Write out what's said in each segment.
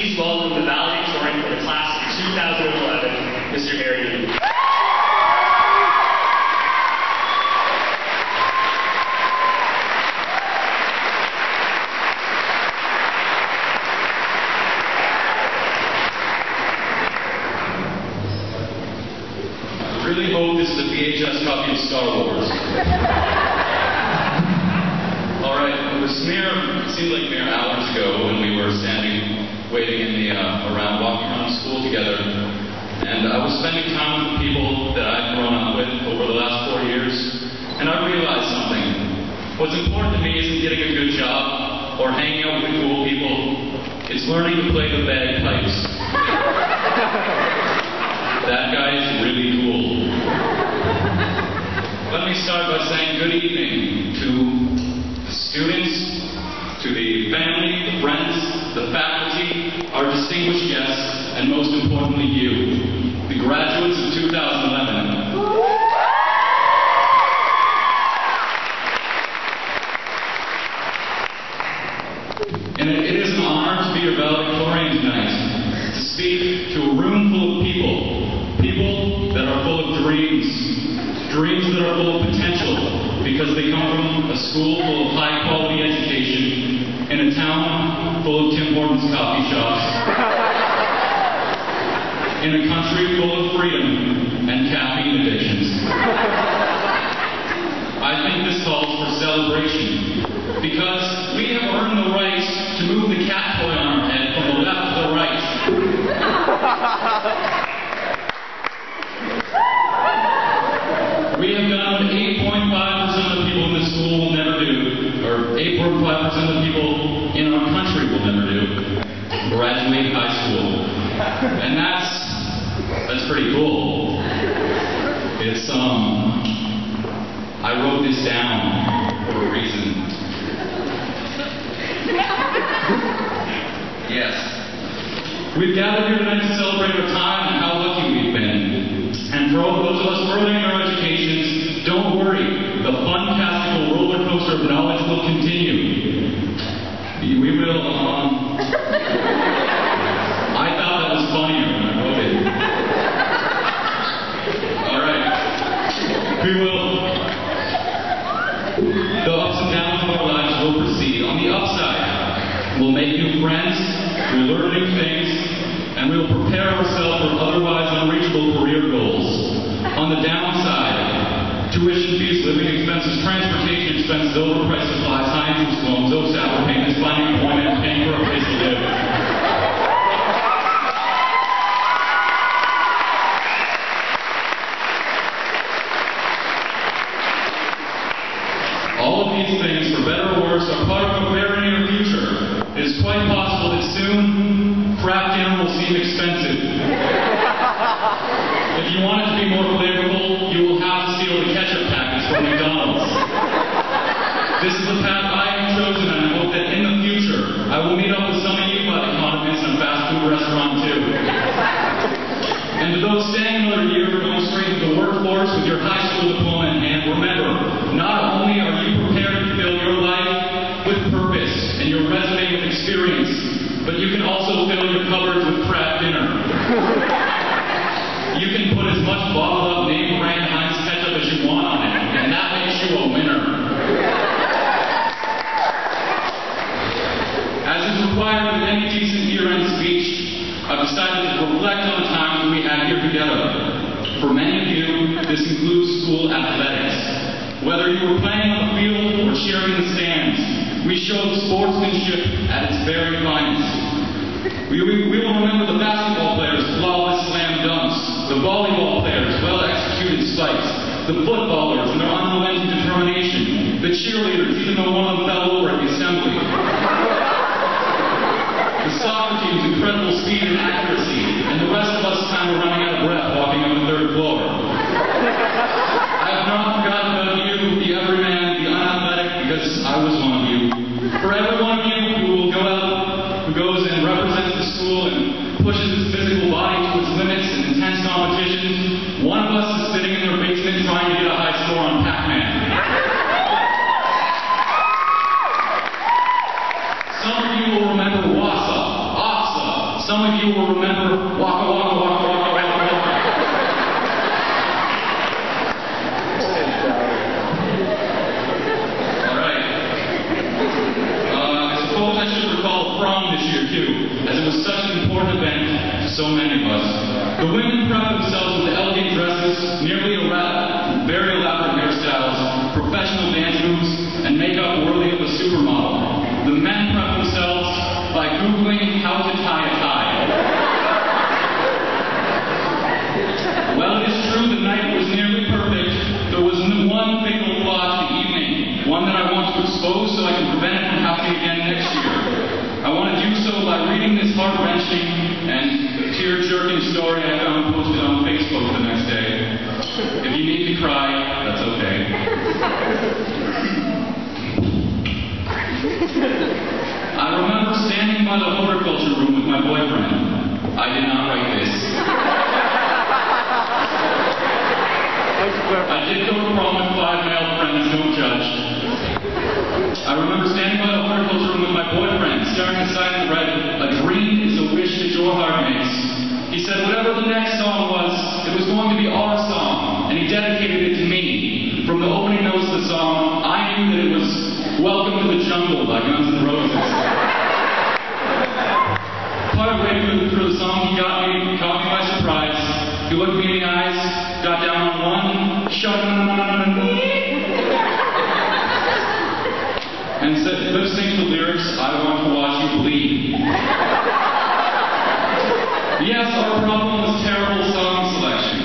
please welcome the valedictorian for the class of 2011, Mr. Harry. I really hope this is a VHS copy of Star Wars. Alright, it seemed like mere hours ago when we were waiting in the, walking around the school together, and I was spending time with the people that I've grown up with over the last 4 years, and I realized something. What's important to me isn't getting a good job or hanging out with the cool people. It's learning to play the bagpipes. That guy is really cool. Let me start by saying good evening to the students, to the family, the friends, the faculty, our distinguished guests, and most importantly you, the graduates of 2011. And it is an honor to be your valedictorian tonight, to speak to a room full of people that are full of dreams that are full of potential, because they come from a school full of high-quality education in a town full of Tim Hortons coffee shops, in a country full of freedom and caffeine addictions. I think this calls for celebration, because we have earned the right to move the cat toy on our head from the left to the right. We have done what 8.5% of the people in this school will never do, or 8.5% of the people in our country will never do, graduate high school. And that's pretty cool. It's, I wrote this down for a reason. Yes. We've gathered here tonight to celebrate our time and how lucky we've been. And for all those of us furthering our educations, don't worry. The fantastical roller coaster of knowledge will continue. We will, I thought that was funnier when I wrote it. Alright. We will. The ups and downs of our lives will proceed. On the upside, we'll make new friends, we'll learn new things, and we'll prepare ourselves for otherwise unreachable career goals. On the downside, tuition fees, living expenses, transportation expenses, overpriced supplies, high interest loans, OSAP payments, finding employment, and paying for a place to live. All of these things, for better or worse, are part of a very near future. It is quite possible that soon, Kraft Dinner will seem expensive. If you want it to be more flavorful, you will have to steal the ketchup packets from McDonald's. This is the path I have chosen, and I hope that in the future, I will meet up with some of you by the condiments in a fast food restaurant too. And to those staying another year or going straight into the workforce with your high school diploma in hand, remember, not only are you prepared to fill your life with purpose and your resume with experience, but you can also fill your cupboards with Kraft Dinner. You can put as much bottled up name brand Heinz ketchup as you want on it, and that makes you a winner. As is required with any decent year-end speech, I've decided to reflect on the times that we had here together. For many of you, this includes school athletics. Whether you were playing on the field or cheering in the stands, we showed sportsmanship at its very finest. We will remember the basketball players' flawless slam dunks, the volleyball players' well-executed spikes, the footballers and their unrelenting determination, the cheerleaders, even though one of them fell over at the assembly, the soccer team's incredible speed and accuracy, and the rest of us kind of running out of breath walking up the third floor. I have not forgotten about you, the everyman, the unathletic, because I was one of you. For every one of you who will go out, who goes and represents the school and pushes his physical body to its limits in intense competitions, one of us is sitting in their basement trying to get a high score on Pac-Man. Some of you will remember WASA, OPSA, some of you will remember Waka Waka Waka Waka Waka Waka. Alright. I suppose I should recall prom this year too, as it was such an important event to so many of us. The women prepped themselves with elegant dresses, nearly very elaborate hairstyles, professional dance moves, and makeup worthy of a supermodel. The men prepped themselves by Googling how to tie a tie. Well, it is true the night was nearly perfect. There was one fatal flaw to the evening, one that I want to expose so I can prevent it from happening again next year. I want to do so by reading this heart-wrenching and tear-jerking story I found posted on Facebook the next day. If you need to cry, that's okay. I remember standing by the horticulture room with my boyfriend. I did not write this. I did go to prom with 5 male friends, don't judge. I remember standing by the horticulture room with my boyfriend, staring at the sign that read, "A dream is a wish that your heart makes." He said whatever the next song was, it was going to be our song, and he dedicated it to me. From the opening notes of the song, I knew that it was "Welcome to the Jungle" by Guns N' Roses. Partway through the song, he caught me by surprise. He looked me in the eyes, got down on one, and said, lip-synced the lyrics, "I want to watch you bleed." Yes, our problem was terrible song selection,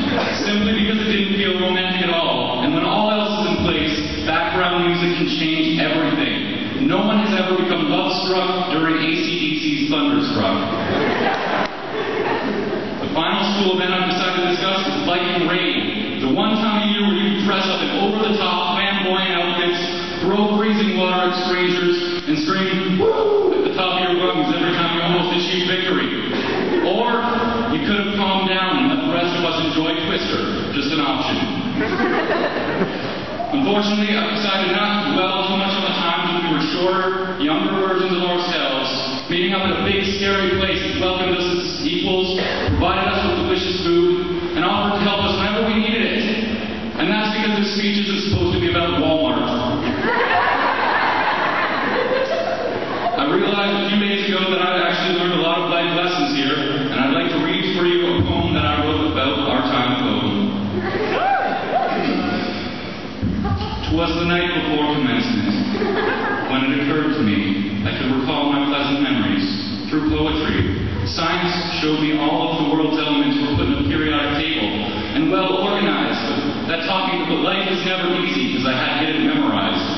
simply because it didn't feel romantic at all. And when all else is in place, background music can change everything. No one has ever become love-struck during AC/DC's Thunderstruck. The final school event I've decided to discuss is Viking Raid. The one time a year where you dress up in over-the-top flamboyant outfits, throw freezing water at strangers, and scream "woo" at the top of your lungs every time you almost achieve victory. Or you could have calmed down and let the rest of us enjoy Twister. Just an option. Unfortunately, I've decided not to dwell too much on the times when we were shorter, younger versions of ourselves, meeting up at a big, scary place that welcomed us as equals, provided us with delicious food, and offered to help us whenever we needed it. And that's because this speech isn't supposed to be about Wal-Mart. I realized a few days ago that I'd actually learned a lot of life lessons here, and I'd like to read for you a poem that I wrote about our time at Logan. 'Twas the night before commencement, when it occurred to me I could recall my pleasant memories through poetry. Science showed me all of the world's elements were put in a periodic table and well organized, but that taught me that life is never easy because I had to get it memorized.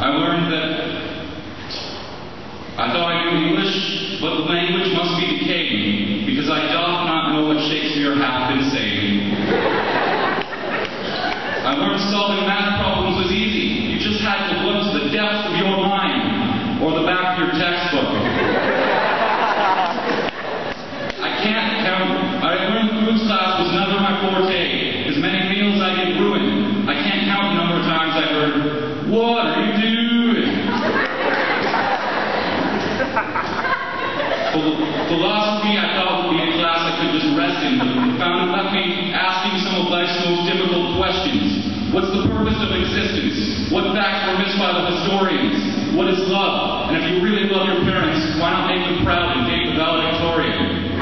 I learned that I thought I knew English, but the language must be decaying, because I doth not know what Shakespeare hath been saying. I learned solving math problems was easy. You just had to look to the depths of your mind, or the back of your textbook. I can't count. I learned foods class was never my forte. As many meals I get ruined. I can't count the number of times I heard, "What are you doing?" Philosophy I thought would be a class I could just rest in, but found it left me asking some of life's most difficult questions. What's the purpose of existence? What facts were missed by the historians? What is love? And if you really love your parents, why not make them proud and date the valedictorian?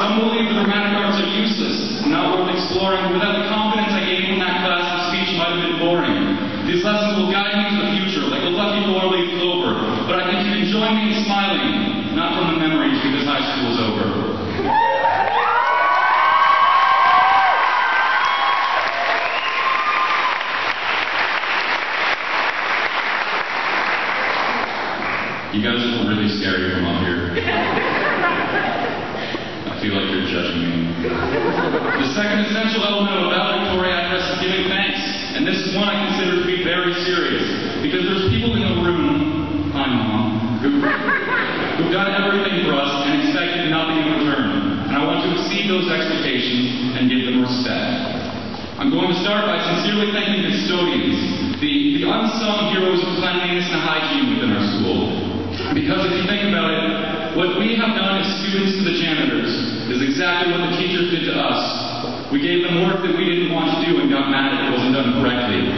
Some believe the romantic arts are useless, not worth exploring. Without the confidence I gained in that class, the speech might have been boring. These lessons will guide me to the future, like a lucky four-leaf clover. But I think you can join me in smiling, not from the memories because high school's over. You guys look really scary from up here. I feel like you're judging me. The second essential element of a valedictorian address is giving thanks. And this is one I consider to be very serious. Because there's people in the room, hi Mom, who've done everything for us and expected nothing in return. And I want to exceed those expectations and give them respect. I'm going to start by sincerely thanking custodians, the unsung heroes of cleanliness and hygiene within our school. Because if you think about it, what we have done as students to the janitors is exactly what the teachers did to us. We gave them work that we didn't want to do and got mad if it wasn't done correctly.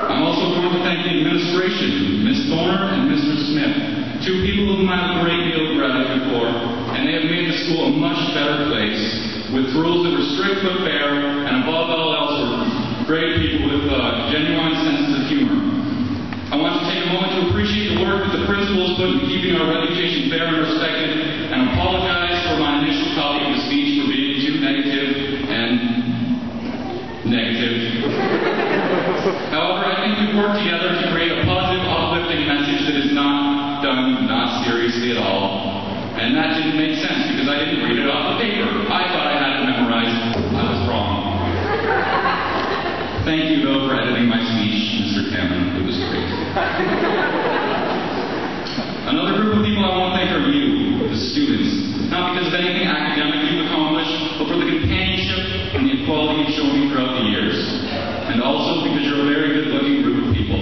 I'm also going to thank the administration, Ms. Thorner and Mr. Smith, two people whom I have a great deal of gratitude for, and they have made the school a much better place, with rules that were strict but fair, and above all else were great people with genuine senses of humor. I want to take a moment to appreciate the work that the principals put in keeping our reputation fair and respected, and apologize for my initial copy of the speech for being too negative and negative. However, I think we've worked together to create a positive, uplifting message that is not done not seriously at all. And that didn't make sense because I didn't read it off the paper. I thought I had it memorized. I was wrong. Thank you, though, for editing my speech, Mr. Cameron. It was great. Another group of people I want to thank are you, the students. Not because of anything academic you've accomplished, but for the companionship and the equality you've shown me throughout the years. And also because you're a very good-looking group of people.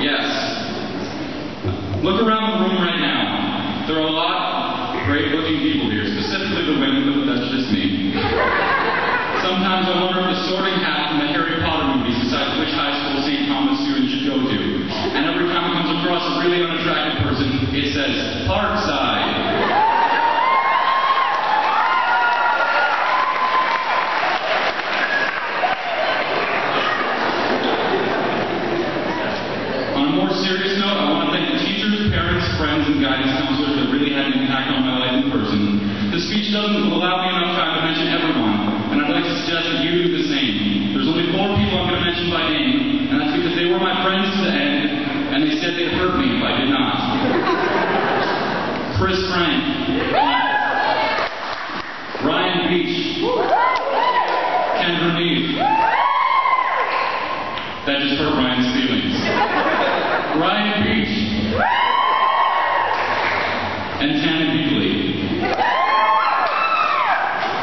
Yes. Look around the room right now. There are a lot of great-looking people here, specifically the women, but that's just me. Sometimes I wonder if the sorting hat from the Harry Potter movies decides which high school St. Thomas students should go to. And every time it comes across a really unattractive person, it says, Parkside. On a more serious note, I want to thank the teachers, parents, friends, and guidance counselors that really had an impact on my life in person. The speech doesn't allow me enough time to mention everyone, and I'd like to suggest that you do the same. There's only 4 people I'm going to mention by name, and that's because they were my friends to the end, and they said they'd hurt me if I did not. Chris Frank, Ryan Beach, Kendra Meade. That just hurt Ryan's feelings. Ryan Beach and Tana Beagley.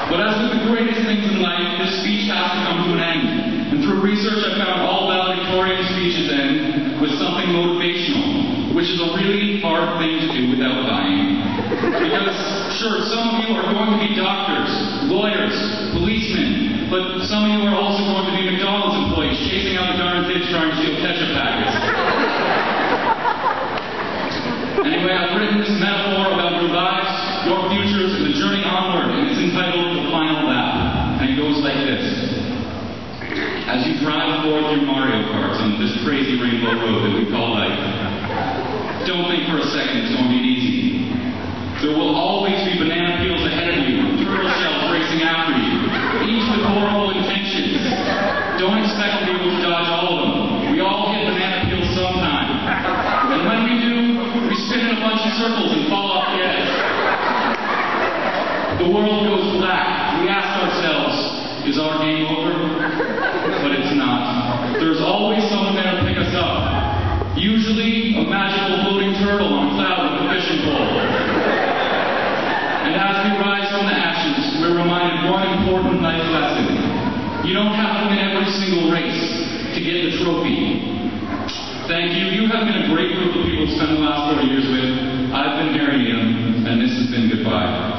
But as with the greatest things in life, this speech has to come to an end. And through research, I found all valedictorian speeches end with something motivational, which is a really hard thing to do without dying. Because, sure, some of you are going to be doctors, lawyers, policemen, but some of you are also going to be McDonald's employees chasing out the darn kids trying to steal ketchup packets. Anyway, I've written this metaphor about your lives, your futures, and the journey onward, and it's entitled The Final Lap. And it goes like this. As you drive forth your Mario Karts on this crazy rainbow road that we call life, don't think for a second it's going to be easy. There will always be banana peels ahead of you, turtle shells racing after you, each with horrible intentions. Don't expect to be able to dodge all of them. We all hit banana peels sometime. And when we do, we spin in a bunch of circles and fall off the edge. The world goes black. We ask ourselves, is our game over? But it's not. There's always someone there to pick us up. Usually a magical floating turtle on a cloud with a fishing pole. And as we rise from the ashes, we're reminded one important life lesson. You don't have to win every single race to get the trophy. Thank you. You have been a great group of people to spend the last 4 years with. I've been Mary, and this has been goodbye.